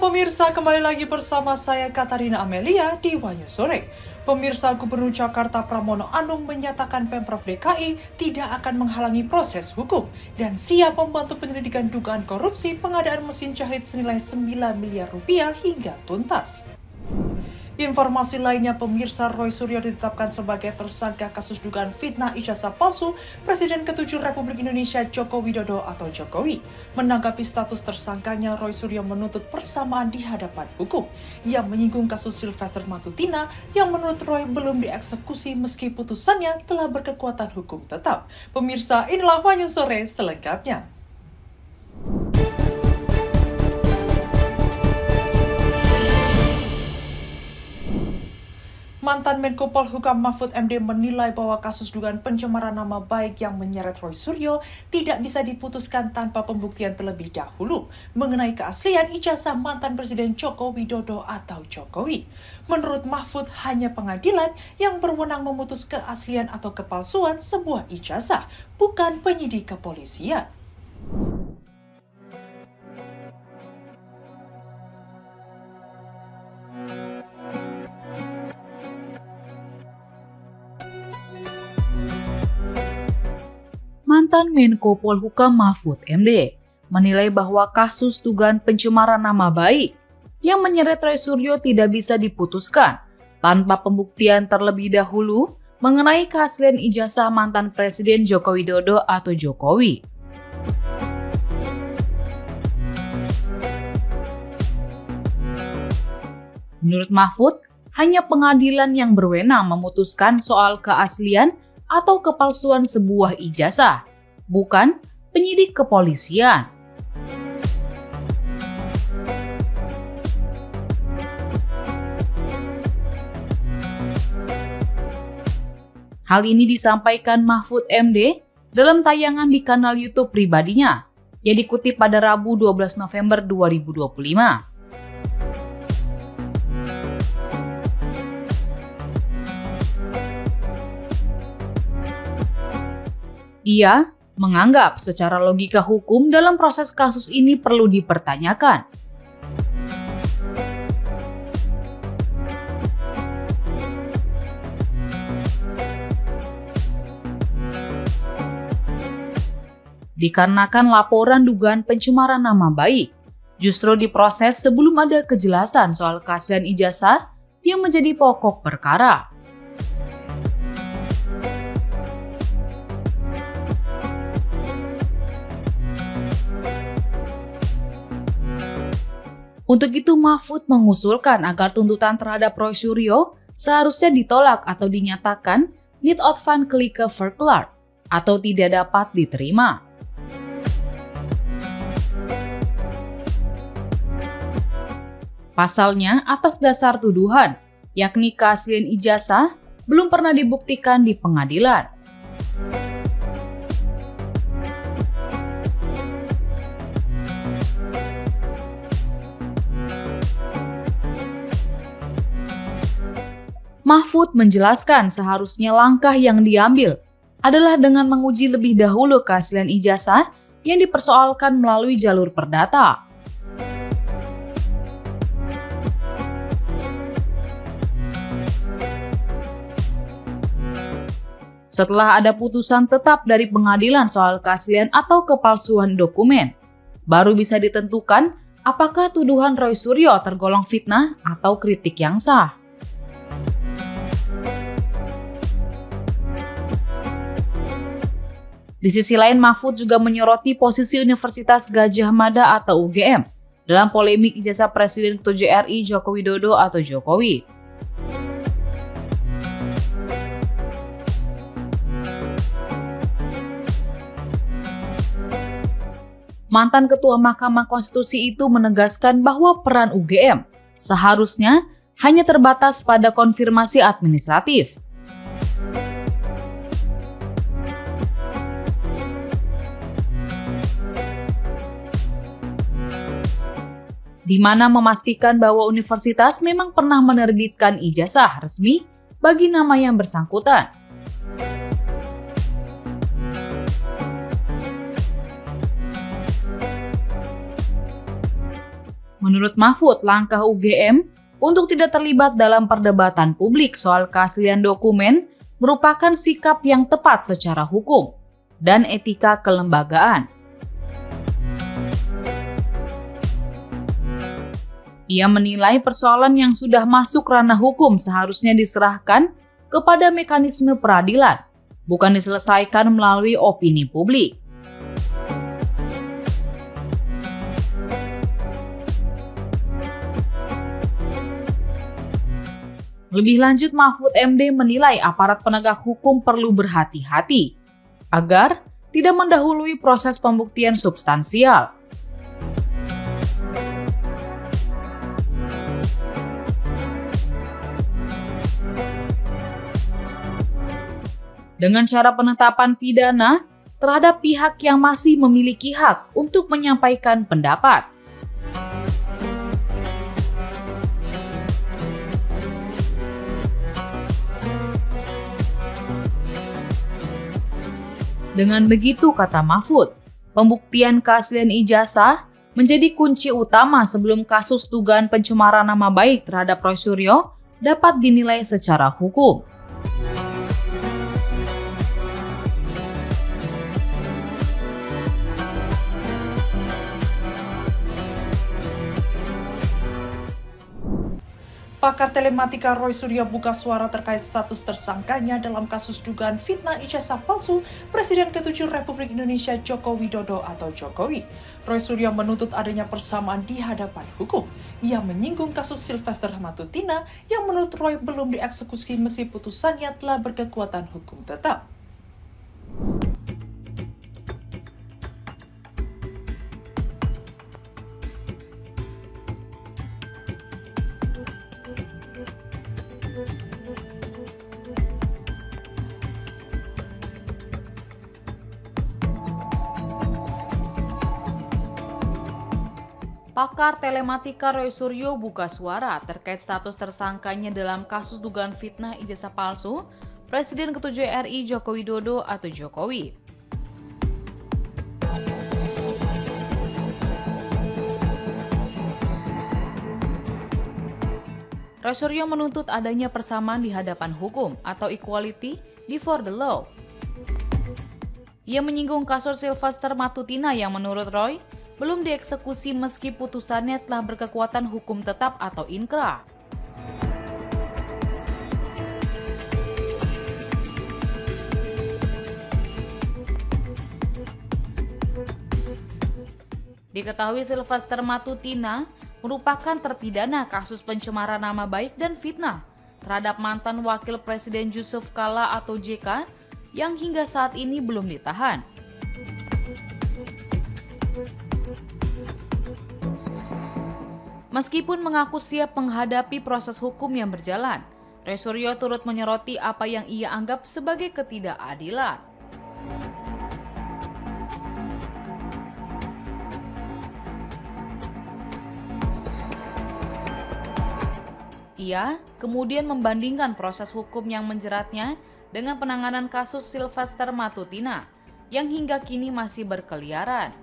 pemirsa, kembali lagi bersama saya Katarina Amelia di Wanyu Sore. Pemirsa, Gubernur Jakarta Pramono Anung menyatakan Pemprov DKI tidak akan menghalangi proses hukum dan siap membantu penyelidikan dugaan korupsi pengadaan mesin jahit senilai 9 miliar rupiah hingga tuntas. Informasi lainnya, pemirsa, Roy Suryo ditetapkan sebagai tersangka kasus dugaan fitnah ijazah palsu Presiden ke-7 Republik Indonesia Joko Widodo atau Jokowi. Menanggapi status tersangkanya, Roy Suryo menuntut persamaan di hadapan hukum. Ia menyinggung kasus Sylvester Matutina yang menurut Roy belum dieksekusi meski putusannya telah berkekuatan hukum tetap. Pemirsa, inilah Wanyu Sore selengkapnya. Mantan Menko Polhukam Mahfud MD menilai bahwa kasus dugaan pencemaran nama baik yang menyeret Roy Suryo tidak bisa diputuskan tanpa pembuktian terlebih dahulu mengenai keaslian ijazah mantan Presiden Joko Widodo atau Jokowi. Menurut Mahfud, hanya pengadilan yang berwenang memutus keaslian atau kepalsuan sebuah ijazah, bukan penyidik kepolisian. Mantan Menko Polhukam Mahfud MD menilai bahwa kasus dugaan pencemaran nama baik yang menyeret Roy Suryo tidak bisa diputuskan tanpa pembuktian terlebih dahulu mengenai keaslian ijazah mantan Presiden Joko Widodo atau Jokowi. Menurut Mahfud, hanya pengadilan yang berwenang memutuskan soal keaslian atau kepalsuan sebuah ijazah, bukan penyidik kepolisian. Hal ini disampaikan Mahfud MD dalam tayangan di kanal YouTube pribadinya yang dikutip pada Rabu 12 November 2025. Ia menganggap secara logika hukum dalam proses kasus ini perlu dipertanyakan. Dikarenakan laporan dugaan pencemaran nama baik justru diproses sebelum ada kejelasan soal keaslian ijazah yang menjadi pokok perkara. Untuk itu, Mahfud mengusulkan agar tuntutan terhadap Roy Suryo seharusnya ditolak atau dinyatakan niet van klieke verklaard atau tidak dapat diterima. Pasalnya, atas dasar tuduhan, yakni keaslian ijazah, belum pernah dibuktikan di pengadilan. Mahfud menjelaskan seharusnya langkah yang diambil adalah dengan menguji lebih dahulu keaslian ijazah yang dipersoalkan melalui jalur perdata. Setelah ada putusan tetap dari pengadilan soal keaslian atau kepalsuan dokumen, baru bisa ditentukan apakah tuduhan Roy Suryo tergolong fitnah atau kritik yang sah. Di sisi lain, Mahfud juga menyoroti posisi Universitas Gadjah Mada atau UGM dalam polemik ijazah Presiden ke-7 RI Joko Widodo atau Jokowi. Mantan Ketua Mahkamah Konstitusi itu menegaskan bahwa peran UGM seharusnya hanya terbatas pada konfirmasi administratif. Di mana memastikan bahwa universitas memang pernah menerbitkan ijazah resmi bagi nama yang bersangkutan. Menurut Mahfud, langkah UGM untuk tidak terlibat dalam perdebatan publik soal keaslian dokumen merupakan sikap yang tepat secara hukum dan etika kelembagaan. Ia menilai persoalan yang sudah masuk ranah hukum seharusnya diserahkan kepada mekanisme peradilan, bukan diselesaikan melalui opini publik. Lebih lanjut, Mahfud MD menilai aparat penegak hukum perlu berhati-hati agar tidak mendahului proses pembuktian substansial. Dengan cara penetapan pidana terhadap pihak yang masih memiliki hak untuk menyampaikan pendapat. Dengan begitu, kata Mahfud, pembuktian keaslian ijazah menjadi kunci utama sebelum kasus dugaan pencemaran nama baik terhadap Roy Suryo dapat dinilai secara hukum. Pakar telematika Roy Suryo buka suara terkait status tersangkanya dalam kasus dugaan fitnah ijazah palsu Presiden ke-7 Republik Indonesia Joko Widodo atau Jokowi. Roy Suryo menuntut adanya persamaan di hadapan hukum. Ia menyinggung kasus Sylvester Matutina yang menurut Roy belum dieksekusi meski putusannya telah berkekuatan hukum tetap. Pakar telematika Roy Suryo buka suara terkait status tersangkanya dalam kasus dugaan fitnah ijazah palsu Presiden ke-7 RI Joko Widodo atau Jokowi. Roy Suryo menuntut adanya persamaan di hadapan hukum atau equality before the law. Ia menyinggung kasus Sylvester Matutina yang menurut Roy belum dieksekusi meski putusannya telah berkekuatan hukum tetap atau inkrah. Diketahui Sylvester Matutina merupakan terpidana kasus pencemaran nama baik dan fitnah terhadap mantan Wakil Presiden Yusuf Kala atau JK yang hingga saat ini belum ditahan. Meskipun mengaku siap menghadapi proses hukum yang berjalan, Roy Suryo turut menyoroti apa yang ia anggap sebagai ketidakadilan. Ia kemudian membandingkan proses hukum yang menjeratnya dengan penanganan kasus Sylvester Matutina yang hingga kini masih berkeliaran.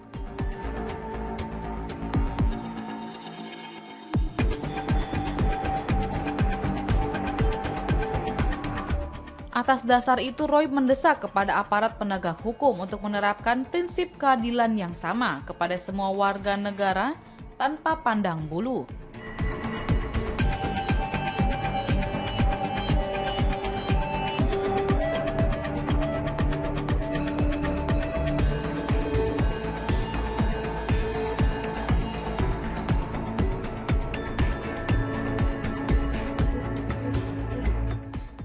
Atas dasar itu, Roy mendesak kepada aparat penegak hukum untuk menerapkan prinsip keadilan yang sama kepada semua warga negara tanpa pandang bulu.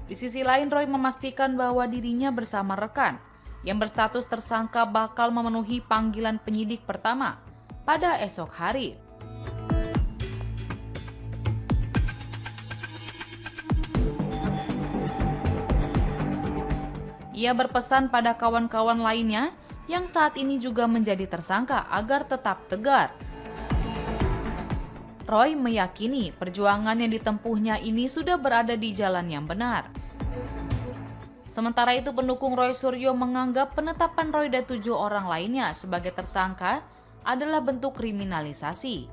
Di sisi lain, Roy memastikan bahwa dirinya bersama rekan yang berstatus tersangka bakal memenuhi panggilan penyidik pertama pada esok hari. Ia berpesan pada kawan-kawan lainnya yang saat ini juga menjadi tersangka agar tetap tegar. Roy meyakini perjuangan yang ditempuhnya ini sudah berada di jalan yang benar. Sementara itu, pendukung Roy Suryo menganggap penetapan Roy dan 7 orang lainnya sebagai tersangka adalah bentuk kriminalisasi.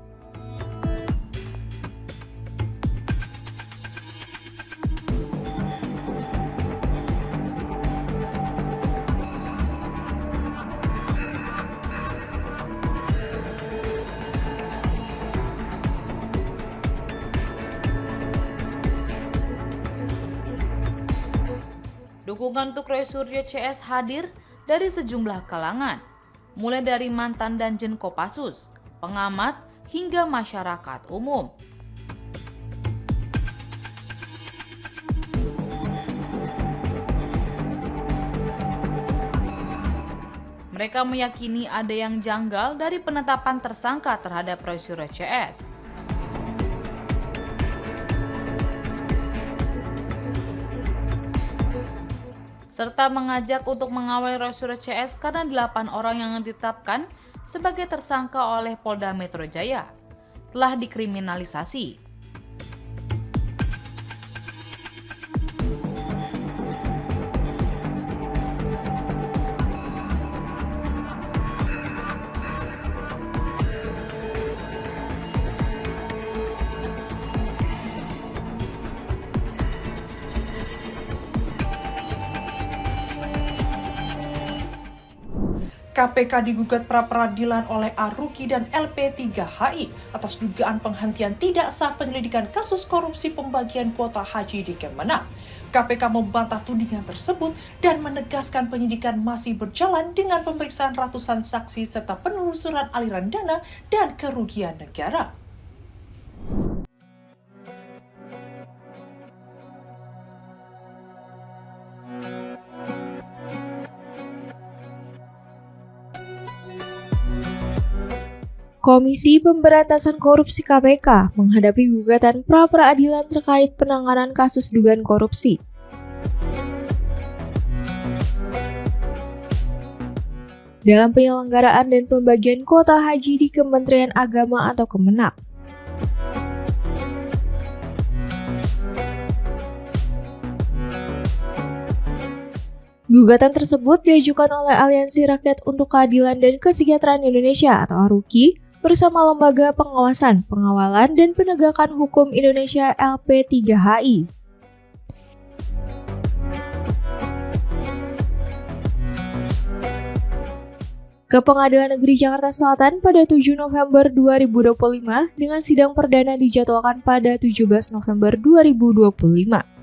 Dukungan untuk Roy Suryo CS hadir dari sejumlah kalangan, mulai dari mantan Danjen Kopassus, pengamat, hingga masyarakat umum. Mereka meyakini ada yang janggal dari penetapan tersangka terhadap Roy Suryo CS. Serta mengajak untuk mengawal Roy Suryo CS karena 8 orang yang ditetapkan sebagai tersangka oleh Polda Metro Jaya telah dikriminalisasi. KPK digugat pra-peradilan oleh Aruki dan LP3HI atas dugaan penghentian tidak sah penyelidikan kasus korupsi pembagian kuota haji di Kemenak. KPK membantah tudingan tersebut dan menegaskan penyidikan masih berjalan dengan pemeriksaan ratusan saksi serta penelusuran aliran dana dan kerugian negara. Komisi Pemberantasan Korupsi KPK menghadapi gugatan pra-peradilan terkait penanganan kasus dugaan korupsi. Dalam penyelenggaraan dan pembagian kuota haji di Kementerian Agama atau Kemenak. Gugatan tersebut diajukan oleh Aliansi Rakyat untuk Keadilan dan Kesejahteraan Indonesia atau ARUKI bersama Lembaga Pengawasan, Pengawalan, dan Penegakan Hukum Indonesia LP3HI. Ke Pengadilan Negeri Jakarta Selatan pada 7 November 2025 dengan sidang perdana dijadwalkan pada 17 November 2025.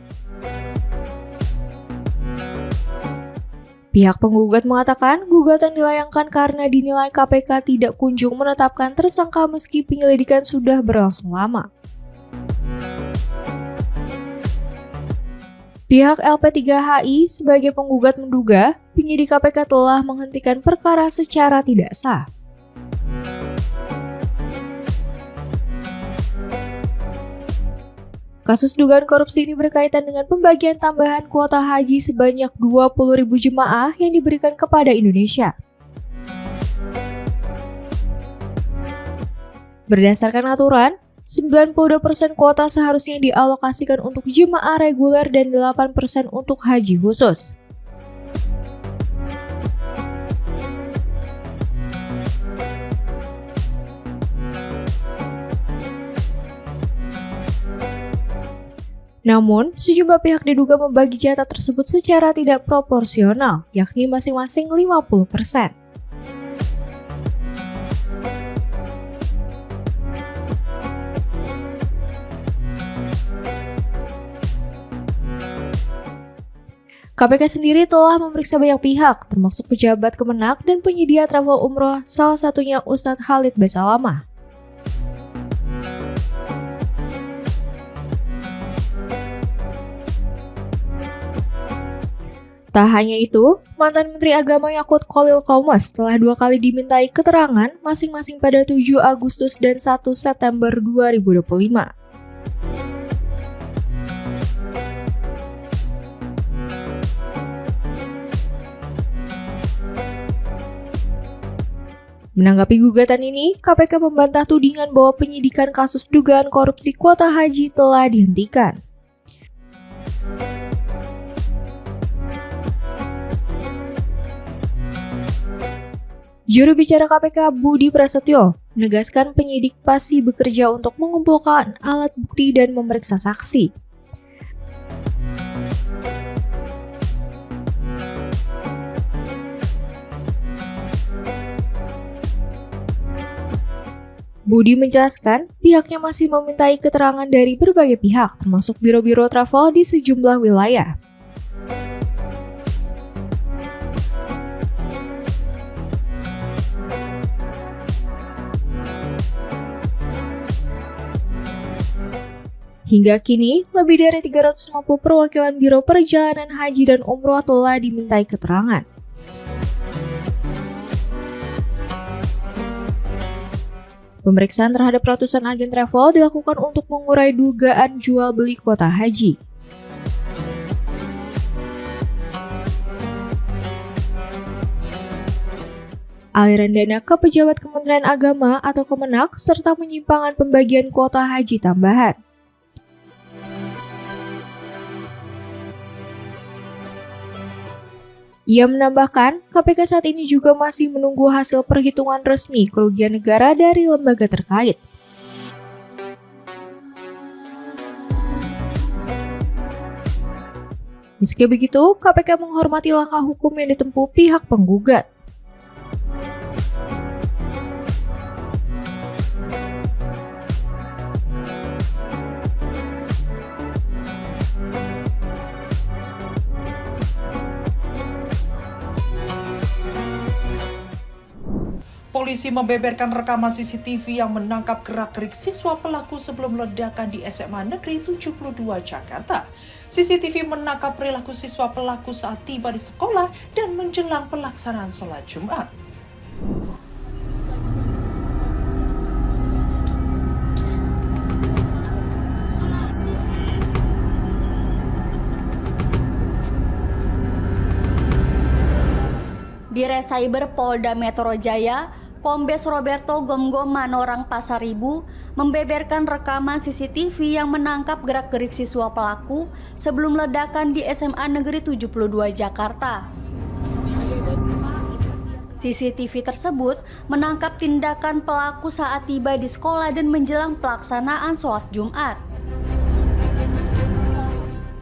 Pihak penggugat mengatakan gugatan dilayangkan karena dinilai KPK tidak kunjung menetapkan tersangka meski penyelidikan sudah berlangsung lama. Pihak LP3HI sebagai penggugat menduga penyidik KPK telah menghentikan perkara secara tidak sah. Kasus dugaan korupsi ini berkaitan dengan pembagian tambahan kuota haji sebanyak 20.000 jemaah yang diberikan kepada Indonesia. Berdasarkan aturan, 92% kuota seharusnya dialokasikan untuk jemaah reguler dan 8% untuk haji khusus. Namun, sejumlah pihak diduga membagi jatah tersebut secara tidak proporsional, yakni masing-masing 50%. KPK sendiri telah memeriksa banyak pihak, termasuk pejabat Kemenak dan penyedia travel umroh, salah satunya Ustadz Khalid Basalamah. Tak hanya itu, mantan Menteri Agama Yakut Khalil Qomas telah 2 kali dimintai keterangan masing-masing pada 7 Agustus dan 1 September 2025. Menanggapi gugatan ini, KPK membantah tudingan bahwa penyidikan kasus dugaan korupsi kuota haji telah dihentikan. Juru bicara KPK Budi Prasetyo menegaskan penyidik pasti bekerja untuk mengumpulkan alat bukti dan memeriksa saksi. Budi menjelaskan pihaknya masih memintai keterangan dari berbagai pihak, termasuk biro-biro travel di sejumlah wilayah. Hingga kini, lebih dari 350 perwakilan Biro Perjalanan Haji dan Umroh telah dimintai keterangan. Pemeriksaan terhadap ratusan agen travel dilakukan untuk mengurai dugaan jual beli kuota haji. Aliran dana ke pejabat Kementerian Agama atau Kemenak, serta penyimpangan pembagian kuota haji tambahan. Ia menambahkan, KPK saat ini juga masih menunggu hasil perhitungan resmi kerugian negara dari lembaga terkait. Meski begitu, KPK menghormati langkah hukum yang ditempuh pihak penggugat. Polisi membeberkan rekaman CCTV yang menangkap gerak-gerik siswa pelaku sebelum ledakan di SMA Negeri 72 Jakarta. CCTV menangkap perilaku siswa pelaku saat tiba di sekolah dan menjelang pelaksanaan sholat Jumat. Di Cyber Polda Metro Jaya, Kombes Roberto Gomgom Manorang Pasaribu membeberkan rekaman CCTV yang menangkap gerak-gerik siswa pelaku sebelum ledakan di SMA Negeri 72 Jakarta. CCTV tersebut menangkap tindakan pelaku saat tiba di sekolah dan menjelang pelaksanaan sholat Jumat.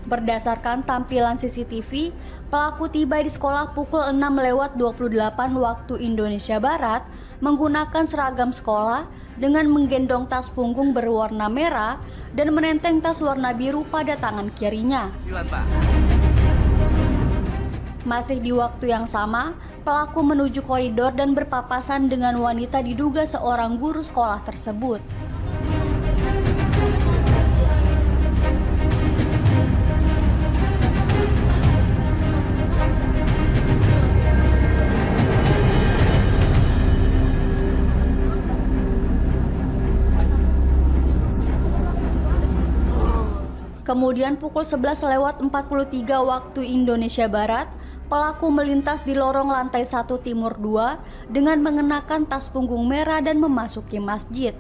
Berdasarkan tampilan CCTV, pelaku tiba di sekolah pukul 6:28 waktu Indonesia Barat menggunakan seragam sekolah dengan menggendong tas punggung berwarna merah dan menenteng tas warna biru pada tangan kirinya. Masih di waktu yang sama, pelaku menuju koridor dan berpapasan dengan wanita diduga seorang guru sekolah tersebut. Kemudian pukul 11:43 waktu Indonesia Barat, pelaku melintas di lorong lantai 1 Timur 2 dengan mengenakan tas punggung merah dan memasuki masjid.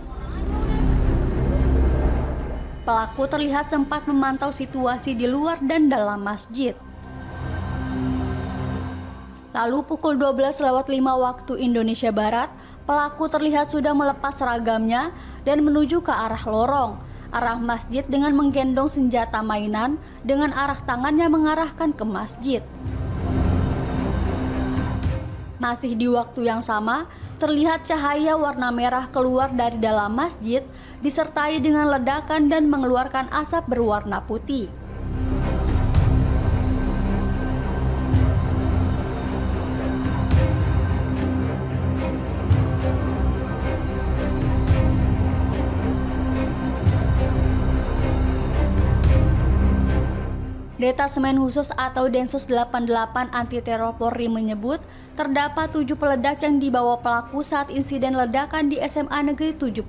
Pelaku terlihat sempat memantau situasi di luar dan dalam masjid. Lalu pukul 12:05 waktu Indonesia Barat, pelaku terlihat sudah melepas seragamnya dan menuju ke arah lorong, arah masjid dengan menggendong senjata mainan dengan arah tangannya mengarahkan ke masjid. Masih di waktu yang sama, terlihat cahaya warna merah keluar dari dalam masjid disertai dengan ledakan dan mengeluarkan asap berwarna putih. Detasemen Khusus atau Densus 88 Anti Teror Polri menyebut terdapat 7 peledak yang dibawa pelaku saat insiden ledakan di SMA Negeri 72.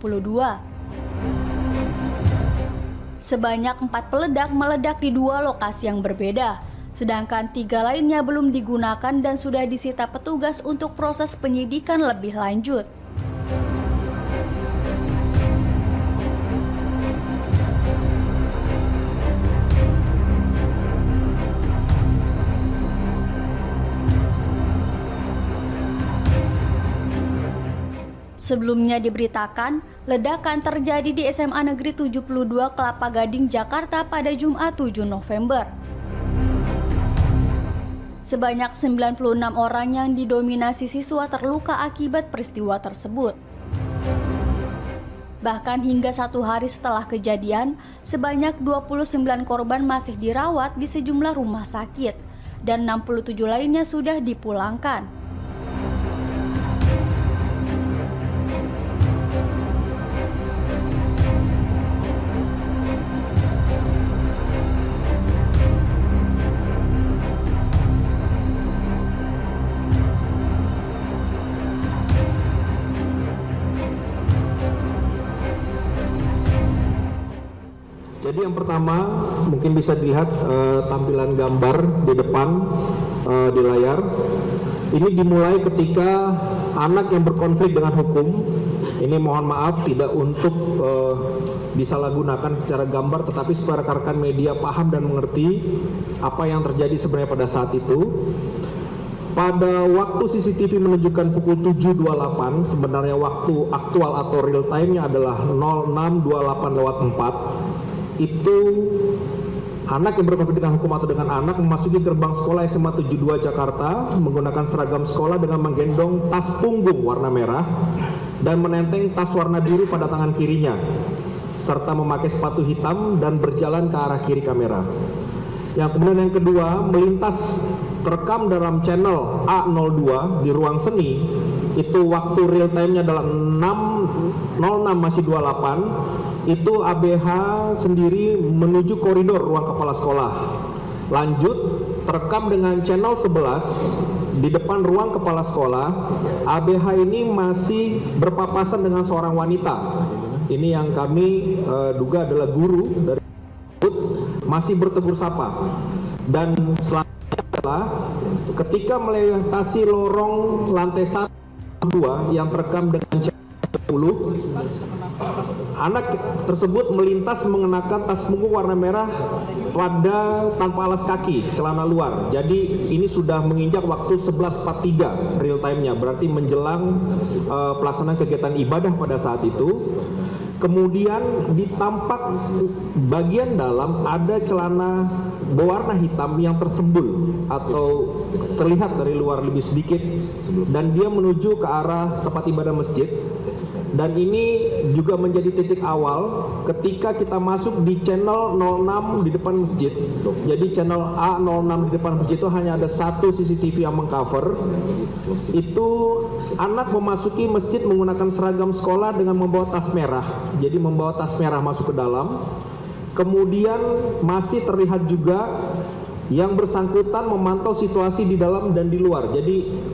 Sebanyak 4 peledak meledak di 2 lokasi yang berbeda, sedangkan 3 lainnya belum digunakan dan sudah disita petugas untuk proses penyidikan lebih lanjut. Sebelumnya diberitakan, ledakan terjadi di SMA Negeri 72 Kelapa Gading, Jakarta pada Jumat 7 November. Sebanyak 96 orang yang didominasi siswa terluka akibat peristiwa tersebut. Bahkan hingga 1 hari setelah kejadian, sebanyak 29 korban masih dirawat di sejumlah rumah sakit, dan 67 lainnya sudah dipulangkan. Jadi yang pertama mungkin bisa dilihat tampilan gambar di depan di layar. Ini dimulai ketika anak yang berkonflik dengan hukum. Ini mohon maaf tidak untuk disalahgunakan secara gambar, tetapi supaya rekan-rekan media paham dan mengerti apa yang terjadi sebenarnya pada saat itu. Pada waktu CCTV menunjukkan pukul 7.28, sebenarnya waktu aktual atau real time-nya adalah 06.28/4. Itu anak yang berkonflik dengan hukum atau dengan anak memasuki gerbang sekolah SMA 72 Jakarta menggunakan seragam sekolah dengan menggendong tas punggung warna merah dan menenteng tas warna biru pada tangan kirinya, serta memakai sepatu hitam dan berjalan ke arah kiri kamera. Yang kemudian yang kedua, melintas terekam dalam channel A02 di ruang seni. Itu waktu real time-nya adalah 06.28. Itu ABH sendiri menuju koridor ruang kepala sekolah. Lanjut, terekam dengan channel 11 di depan ruang kepala sekolah. ABH ini masih berpapasan dengan seorang wanita. Ini yang kami duga adalah guru dari masih bertegur sapa. Dan selanjutnya adalah ketika melintasi lorong lantai 1-2 yang terekam dengan channel 10, anak tersebut melintas mengenakan tas punggung warna merah tanpa alas kaki, celana luar. Jadi ini sudah menginjak waktu 11.43 real time-nya, berarti menjelang pelaksanaan kegiatan ibadah pada saat itu. Kemudian di tampak bagian dalam ada celana berwarna hitam yang tersembul atau terlihat dari luar lebih sedikit, dan dia menuju ke arah tempat ibadah masjid. Dan ini juga menjadi titik awal ketika kita masuk di channel 06 di depan masjid. Jadi channel A06 di depan masjid itu hanya ada satu CCTV yang mengcover. Itu anak memasuki masjid menggunakan seragam sekolah dengan membawa tas merah. Jadi membawa tas merah masuk ke dalam. Kemudian masih terlihat juga yang bersangkutan memantau situasi di dalam dan di luar. Jadi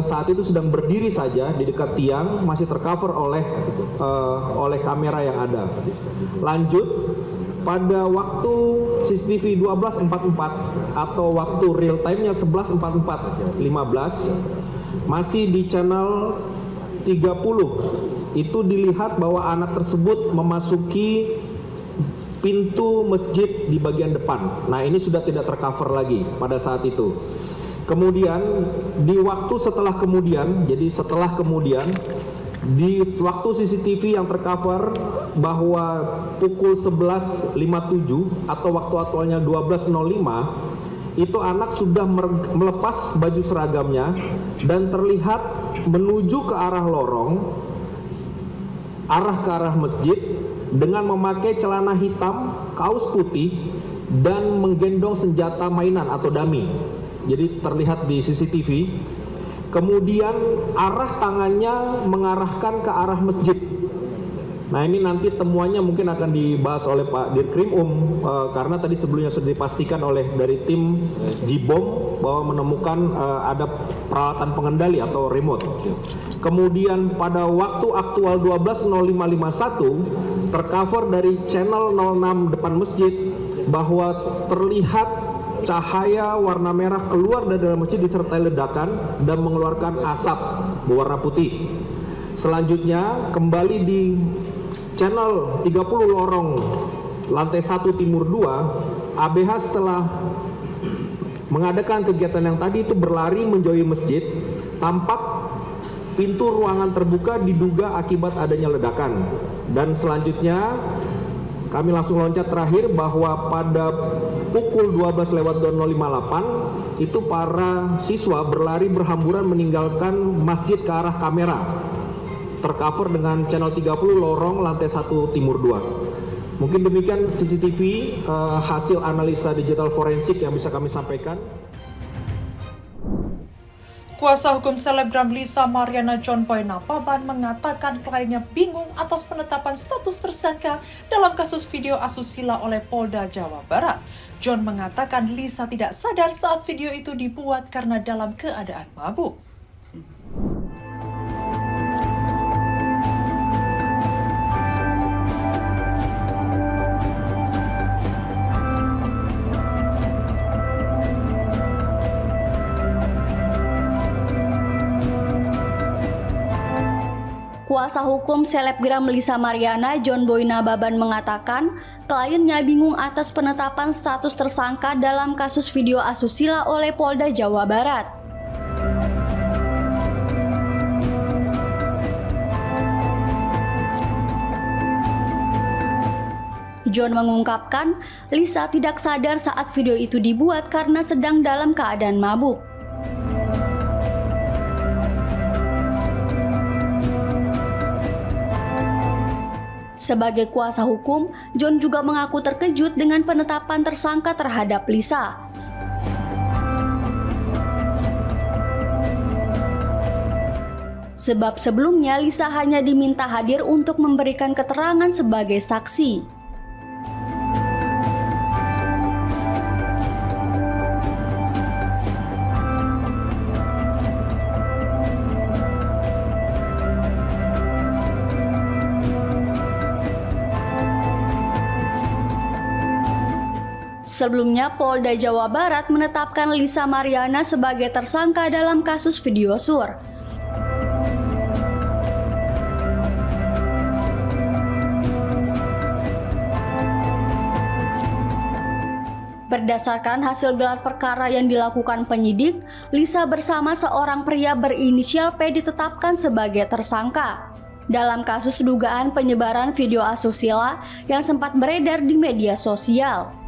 saat itu sedang berdiri saja di dekat tiang, masih tercover oleh kamera yang ada. Lanjut, pada waktu CCTV 12.44 atau waktu real time-nya 11.44.15 masih di channel 30, itu dilihat bahwa anak tersebut memasuki pintu masjid di bagian depan. Nah, ini sudah tidak tercover lagi pada saat itu. Kemudian di waktu setelah kemudian, jadi setelah kemudian di waktu CCTV yang tercover bahwa pukul 11.57 atau waktu aktualnya 12.05, itu anak sudah melepas baju seragamnya dan terlihat menuju ke arah lorong, ke arah masjid, dengan memakai celana hitam, kaos putih, dan menggendong senjata mainan atau dummy. Jadi terlihat di CCTV. Kemudian arah tangannya mengarahkan ke arah masjid. Nah, ini nanti temuannya mungkin akan dibahas oleh Pak Dirkrim karena tadi sebelumnya sudah dipastikan oleh dari tim Jibom bahwa menemukan ada peralatan pengendali atau remote. Kemudian pada waktu aktual 12.05.51 tercover dari channel 06 depan masjid bahwa terlihat cahaya warna merah keluar dari dalam masjid disertai ledakan dan mengeluarkan asap berwarna putih. Selanjutnya kembali di channel 30 lorong lantai 1 timur 2, ABH setelah mengadakan kegiatan yang tadi itu berlari menjauhi masjid. Tampak pintu ruangan terbuka diduga akibat adanya ledakan. Dan selanjutnya kami langsung loncat terakhir bahwa pada pukul 12.0058 itu para siswa berlari berhamburan meninggalkan masjid ke arah kamera. Tercover dengan channel 30 lorong lantai 1 timur 2. Mungkin demikian CCTV hasil analisa digital forensik yang bisa kami sampaikan. Kuasa hukum selebgram Lisa Mariana John Boy Napaban mengatakan kliennya bingung atas penetapan status tersangka dalam kasus video asusila oleh Polda Jawa Barat. John mengatakan Lisa tidak sadar saat video itu dibuat karena dalam keadaan mabuk. Kuasa hukum selebgram Lisa Mariana, John Boy Nababan mengatakan, kliennya bingung atas penetapan status tersangka dalam kasus video asusila oleh Polda Jawa Barat. John mengungkapkan, Lisa tidak sadar saat video itu dibuat karena sedang dalam keadaan mabuk. Sebagai kuasa hukum, John juga mengaku terkejut dengan penetapan tersangka terhadap Lisa. Sebab sebelumnya Lisa hanya diminta hadir untuk memberikan keterangan sebagai saksi. Sebelumnya, Polda Jawa Barat menetapkan Lisa Mariana sebagai tersangka dalam kasus video sur. Berdasarkan hasil gelar perkara yang dilakukan penyidik, Lisa bersama seorang pria berinisial P ditetapkan sebagai tersangka dalam kasus dugaan penyebaran video asusila yang sempat beredar di media sosial.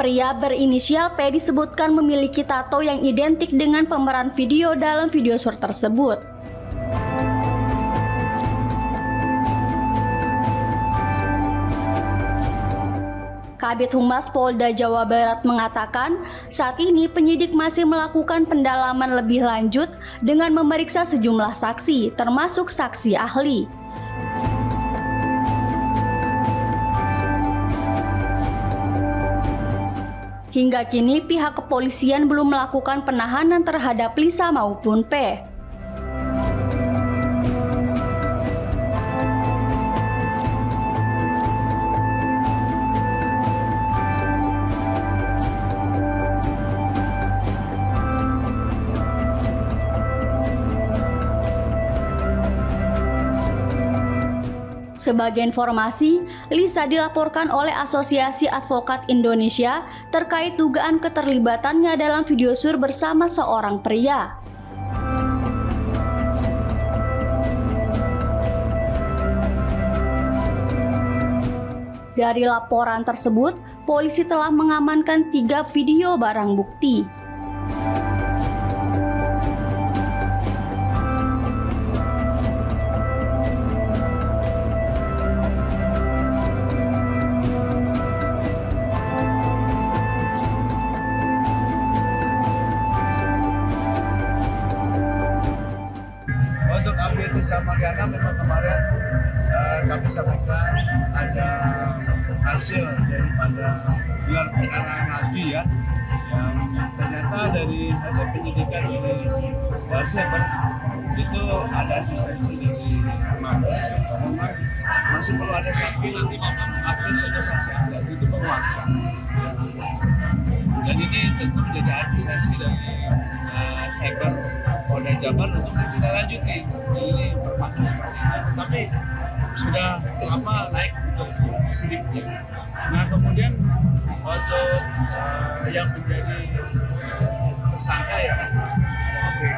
Pria berinisial P disebutkan memiliki tato yang identik dengan pemeran video dalam video sur tersebut. Kabid Humas Polda Jawa Barat mengatakan, saat ini penyidik masih melakukan pendalaman lebih lanjut dengan memeriksa sejumlah saksi, termasuk saksi ahli. Hingga kini pihak kepolisian belum melakukan penahanan terhadap Lisa maupun P. Sebagai informasi, Lisa dilaporkan oleh Asosiasi Advokat Indonesia terkait dugaan keterlibatannya dalam video sur bersama seorang pria. Dari laporan tersebut, polisi telah mengamankan 3 video barang bukti. Untuk update Lisa Mariana memang kemarin kami sampaikan ada hasil daripada gelar perkara lagi ya, yang ternyata dari hasil penyidikan dari Barseber itu ada asistensi dari Mabes, memang masih perlu ada saksi nanti update atau saksi ahli itu menguatkan. Dan ini tentu menjadi asistensi dari Cyber Polda Jabar untuk ditindaklanjuti. Ini bermaksud seperti itu, tapi sudah naik untuk sedikit. Nah kemudian untuk yang menjadi tersangka ya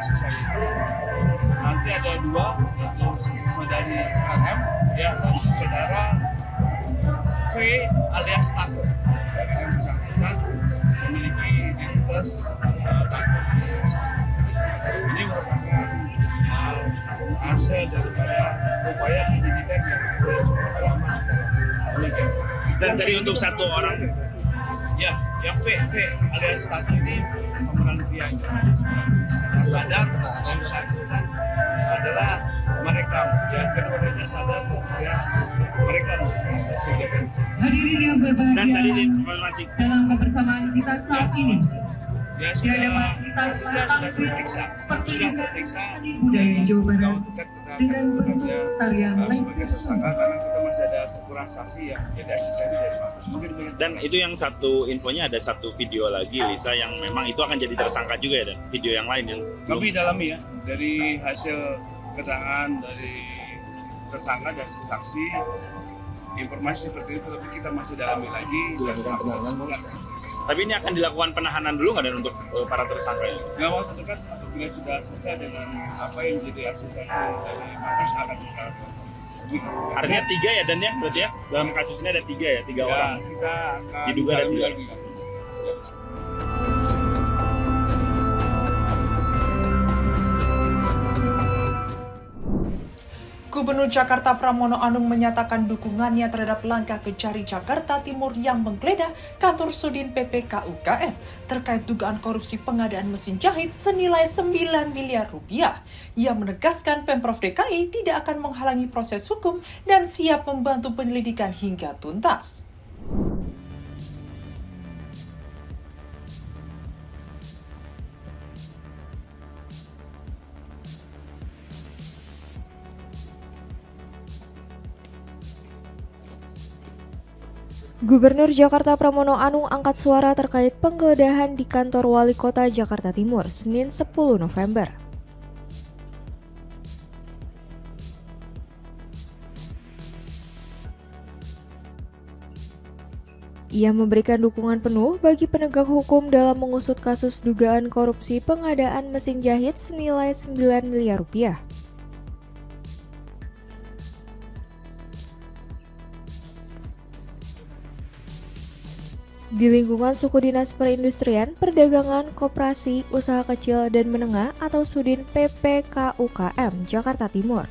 sisa itu nanti ada 2, yaitu saudari RM ya, dan saudara V alias Tato yang bersangkutan memiliki identitas Tato. Ini merupakan hasil daripada upaya penyidikan yang cukup lama. Dan tadi untuk satu orang ya, yang V alias Tato ini pemeran pria. Sadar yang bersangkutan adalah mereka, yang keduanya sadar ya, mereka atas kegiatan. Hadirin yang berbahagia, dan tadi informasi dalam kebersamaan kita saat ini Ya, tidak dapat kita tampil pertunjukan seni budaya Jawa Barat dengan bentuk tarian lengsing. karena kita masih ada kekurangan saksi yang jadi asisten dari Mabes. Mungkin pengen Dan itu yang satu infonya ada satu video lagi Lisa yang memang itu akan jadi tersangka juga ya, dan video yang lain yang kami dalami ya dari hasil keterangan dari tersangka dan saksi, informasi seperti itu, tapi kita masih dalami lagi. Dilakukan penahanan. Tapi ini akan dilakukan penahanan dulu nggak dan untuk para tersangka ini? Nggak waktu dekat apabila sudah selesai dengan apa yang jadi asisten dari Mabes akan kita lakukan. Artinya 3 ya dan ya berarti ya dalam kasus ini ada 3 ya, 3 Ya, orang. kita akan Diduga ada dalami 3. lagi. Gubernur Jakarta Pramono Anung menyatakan dukungannya terhadap langkah Kejari Jakarta Timur yang menggeledah kantor Sudin PPKUKM terkait dugaan korupsi pengadaan mesin jahit senilai 9 miliar rupiah. Ia menegaskan Pemprov DKI tidak akan menghalangi proses hukum dan siap membantu penyelidikan hingga tuntas. Gubernur Jakarta Pramono Anung angkat suara terkait penggeledahan di kantor Wali Kota Jakarta Timur, Senin 10 November. Ia memberikan dukungan penuh bagi penegak hukum dalam mengusut kasus dugaan korupsi pengadaan mesin jahit senilai 9 miliar rupiah. Di lingkungan Suku Dinas Perindustrian, Perdagangan, Koperasi, Usaha Kecil dan Menengah atau Sudin PPKUKM Jakarta Timur.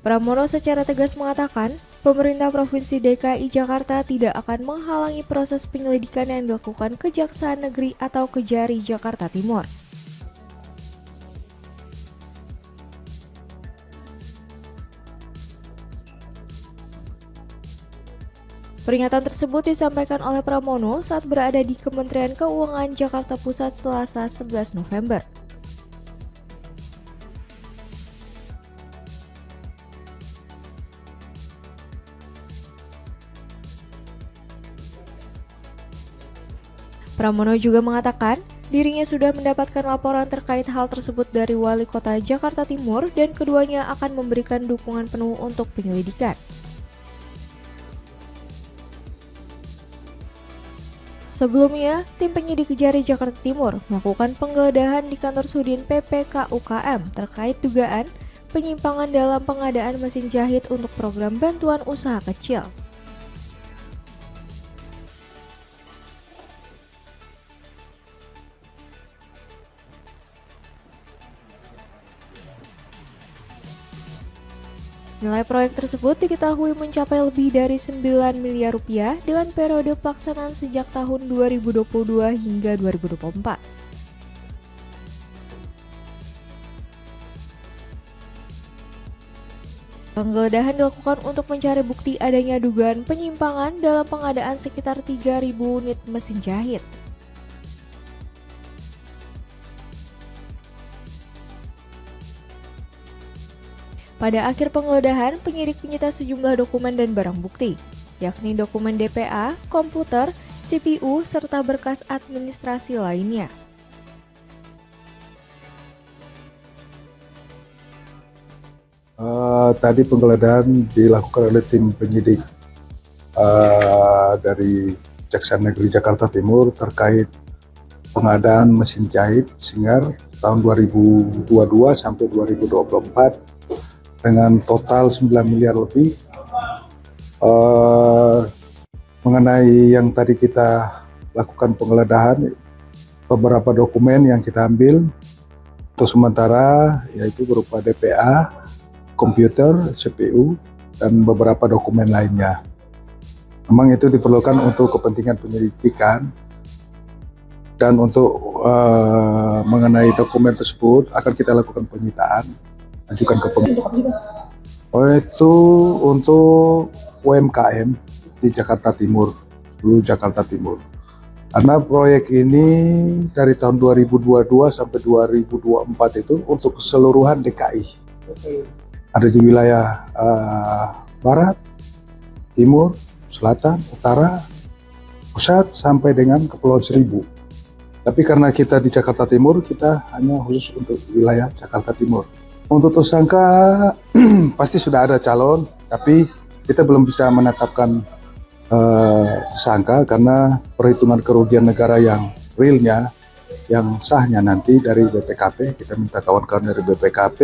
Pramono secara tegas mengatakan, pemerintah Provinsi DKI Jakarta tidak akan menghalangi proses penyelidikan yang dilakukan Kejaksaan Negeri atau Kejari Jakarta Timur. Peringatan tersebut disampaikan oleh Pramono saat berada di Kementerian Keuangan Jakarta Pusat Selasa 11 November. Pramono juga mengatakan, dirinya sudah mendapatkan laporan terkait hal tersebut dari Wali Kota Jakarta Timur dan keduanya akan memberikan dukungan penuh untuk penyelidikan. Sebelumnya, tim penyidik Kejari Jakarta Timur melakukan penggeledahan di kantor Sudin PPKUKM terkait dugaan penyimpangan dalam pengadaan mesin jahit untuk program bantuan usaha kecil. Nilai proyek tersebut diketahui mencapai lebih dari 9 miliar rupiah dengan periode pelaksanaan sejak tahun 2022 hingga 2024. Penggeledahan dilakukan untuk mencari bukti adanya dugaan penyimpangan dalam pengadaan sekitar 3.000 unit mesin jahit. Pada akhir penggeledahan, penyidik menyita sejumlah dokumen dan barang bukti, yakni dokumen DPA, komputer, CPU, serta berkas administrasi lainnya. Tadi penggeledahan dilakukan oleh tim penyidik dari Kejaksaan Negeri Jakarta Timur terkait pengadaan mesin jahit Singer tahun 2022 sampai 2024 dengan total 9 miliar lebih. Mengenai yang tadi kita lakukan penggeledahan, beberapa dokumen yang kita ambil untuk sementara yaitu berupa DPA, komputer, CPU, dan beberapa dokumen lainnya. Memang itu diperlukan untuk kepentingan penyelidikan, dan untuk mengenai dokumen tersebut akan kita lakukan penyitaan, ajukan ke itu untuk UMKM di Jakarta Timur, seluruh Jakarta Timur. Karena proyek ini dari tahun 2022 sampai 2024 itu untuk keseluruhan DKI. Ada di wilayah Barat, Timur, Selatan, Utara, Pusat, sampai dengan Kepulauan Seribu. Tapi karena kita di Jakarta Timur, kita hanya khusus untuk wilayah Jakarta Timur. Untuk tersangka pasti sudah ada calon, tapi kita belum bisa menetapkan tersangka karena perhitungan kerugian negara yang realnya, yang sahnya nanti dari BPKP. Kita minta kawan-kawan dari BPKP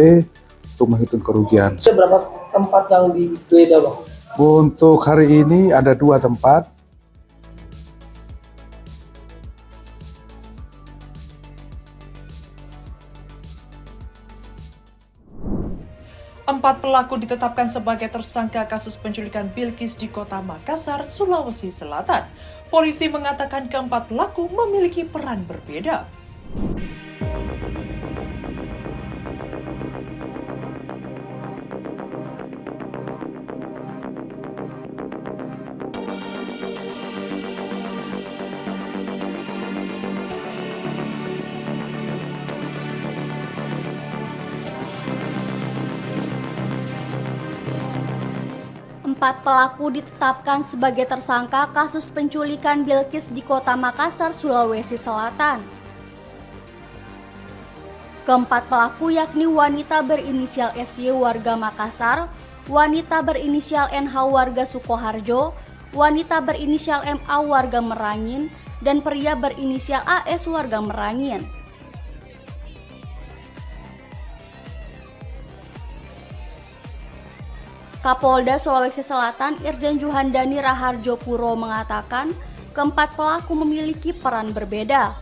untuk menghitung kerugian. Berapa tempat yang digeledah, Bang? Untuk hari ini ada 2 tempat. Empat pelaku ditetapkan sebagai tersangka kasus penculikan Bilqis di kota Makassar, Sulawesi Selatan. Polisi mengatakan keempat pelaku memiliki peran berbeda. Empat pelaku ditetapkan sebagai tersangka kasus penculikan Bilqis di kota Makassar, Sulawesi Selatan. Keempat pelaku yakni wanita berinisial SY warga Makassar, wanita berinisial NH warga Sukoharjo, wanita berinisial MA warga Merangin, dan pria berinisial AS warga Merangin. Kapolda Sulawesi Selatan Irjen Juhandani Raharjo Puro mengatakan keempat pelaku memiliki peran berbeda.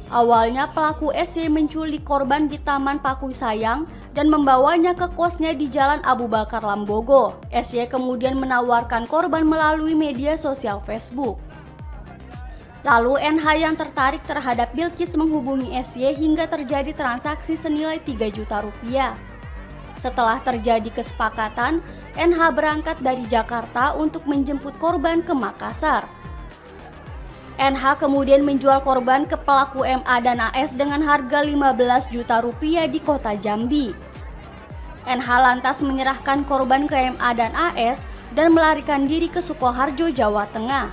Awalnya pelaku SY menculik korban di Taman Pakui Sayang dan membawanya ke kosnya di Jalan Abu Bakar Lambogo. SY kemudian menawarkan korban melalui media sosial Facebook. Lalu NH yang tertarik terhadap Bilqis menghubungi SY hingga terjadi transaksi senilai 3 juta rupiah. Setelah terjadi kesepakatan, NH berangkat dari Jakarta untuk menjemput korban ke Makassar. NH kemudian menjual korban ke pelaku MA dan AS dengan harga 15 juta rupiah di kota Jambi. NH lantas menyerahkan korban ke MA dan AS dan melarikan diri ke Sukoharjo, Jawa Tengah.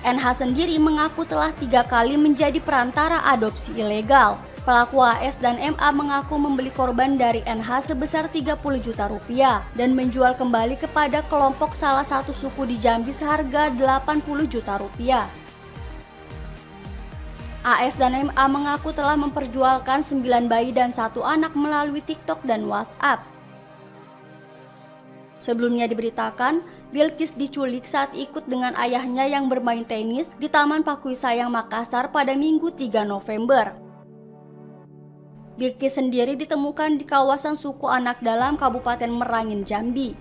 NH sendiri mengaku telah 3 kali menjadi perantara adopsi ilegal. Pelaku AS dan MA mengaku membeli korban dari NH sebesar 30 juta rupiah dan menjual kembali kepada kelompok salah satu suku di Jambi seharga 80 juta rupiah. AS dan MA mengaku telah memperjualkan 9 bayi dan 1 anak melalui TikTok dan WhatsApp. Sebelumnya diberitakan, Bilqis diculik saat ikut dengan ayahnya yang bermain tenis di Taman Pakui Sayang Makassar pada Minggu 3 November. Bilqis sendiri ditemukan di kawasan suku Anak Dalam, Kabupaten Merangin, Jambi.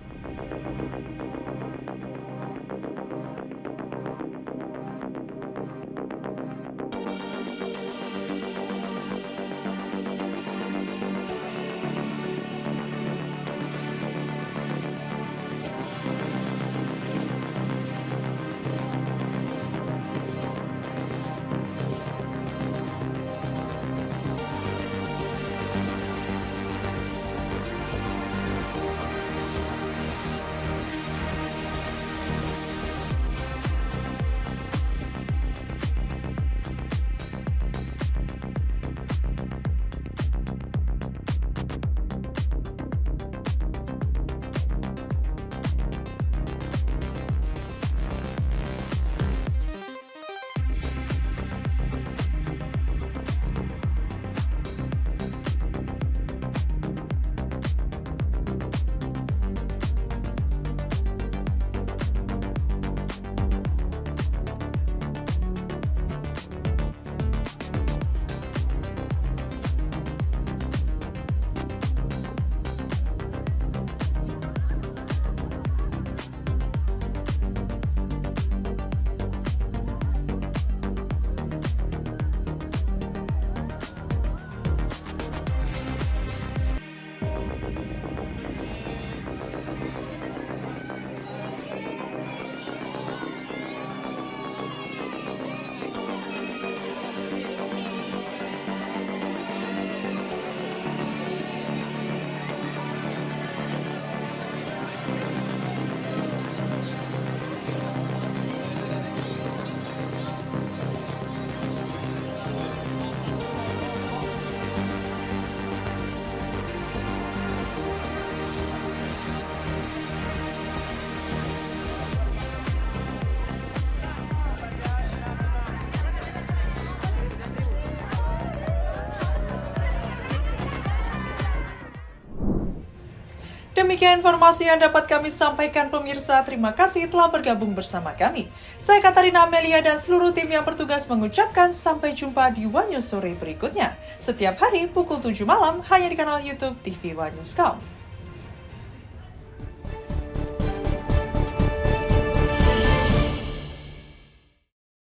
Demikian informasi yang dapat kami sampaikan pemirsa. Terima kasih telah bergabung bersama kami. Saya Katarina Amelia dan seluruh tim yang bertugas mengucapkan sampai jumpa di One News sore berikutnya. Setiap hari pukul 7 malam hanya di kanal YouTube TV One News.com.